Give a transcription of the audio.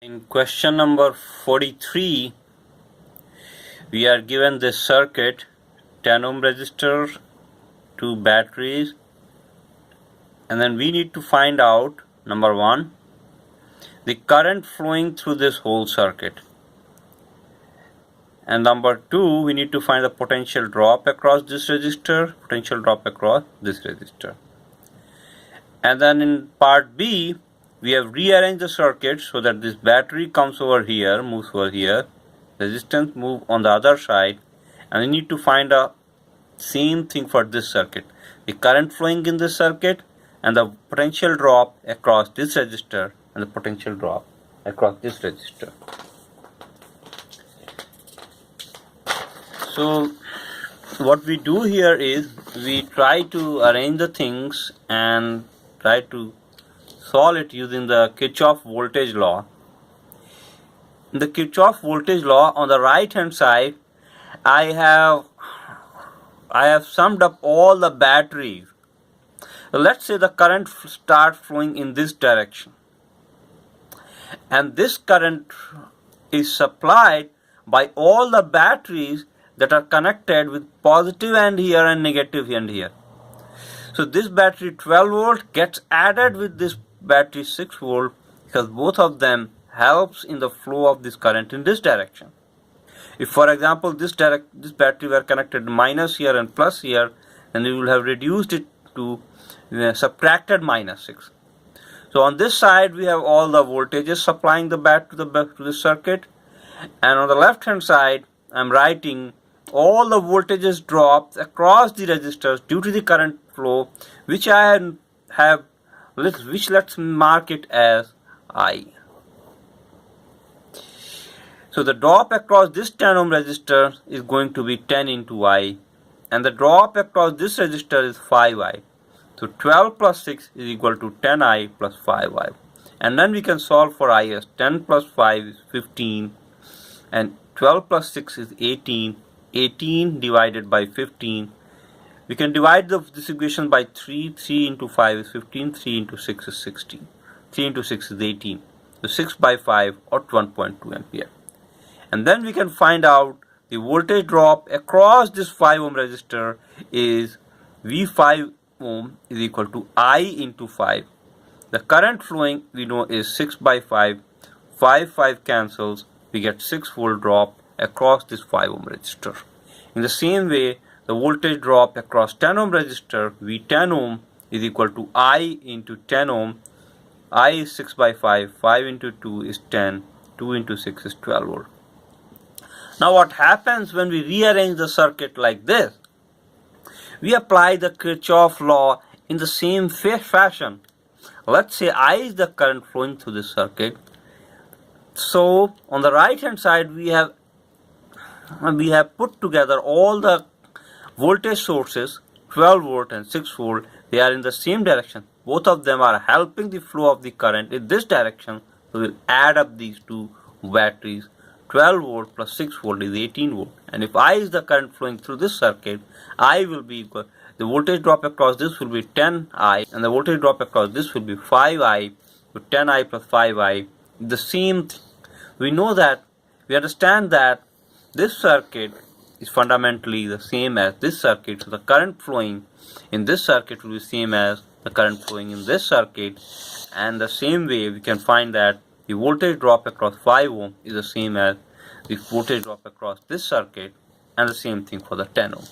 In question number 43, we are given this circuit, 10 ohm resistor, 2 batteries, and then we need to find out, number 1, the current flowing through this whole circuit. And number 2, we need to find the potential drop across this resistor, And then in part B, we have rearranged the circuit so that this battery comes over here, moves over here, resistance move on the other side, and we need to find a same thing for this circuit. The current flowing in this circuit and the potential drop across this resistor and the potential drop across this resistor. So what we do here is we try to arrange the things and try to solve it using the Kirchhoff voltage law. In the Kirchhoff voltage law, on the right hand side, I have summed up all the batteries. So let's say the current starts flowing in this direction, and this current is supplied by all the batteries that are connected with positive end here and negative end here. So this battery 12 volt gets added with this battery 6 volt because both of them helps in the flow of this current in this direction. If, for example, this battery were connected minus here and plus here, then we will have reduced it to subtracted minus 6. So on this side we have all the voltages supplying the to the circuit, and on the left hand side I am writing all the voltages drops across the resistors due to the current flow, which let's mark it as I. So the drop across this 10 ohm resistor is going to be 10 into I, and the drop across this resistor is 5I. So 12 plus 6 is equal to 10I plus 5I. And then we can solve for I as 10 plus 5 is 15, and 12 plus 6 is 18. 18 divided by 15. We can divide this equation by 3. 3 into 5 is 15. 3 into 6 is 16. 3 into 6 is 18. So 6 by 5 or 1.2 ampere. And then we can find out the voltage drop across this 5 ohm resistor is V5 ohm is equal to I into 5. The current flowing we know is 6 by 5. 5 cancels. We get 6 volt drop across this 5 ohm resistor. In the same way, the voltage drop across 10 ohm resistor V10 ohm is equal to I into 10 ohm. I is 6 by 5. 5 into 2 is 10. 2 into 6 is 12 volt. Now what happens when we rearrange the circuit like this? We apply the Kirchhoff law in the same fashion. Let's say I is the current flowing through this circuit. So on the right hand side we have put together all the voltage sources, 12 volt and 6 volt. They are in the same direction. Both of them are helping the flow of the current in this direction. So we'll add up these two batteries. 12 volt plus 6 volt is 18 volt. And if I is the current flowing through this circuit, I will be equal, the voltage drop across this will be 10I, and the voltage drop across this will be 5I. So 10I plus 5I, the same thing. We understand that this circuit is fundamentally the same as this circuit. So the current flowing in this circuit will be same as the current flowing in this circuit. And the same way we can find that the voltage drop across 5 ohm is the same as the voltage drop across this circuit, and the same thing for the 10 ohm.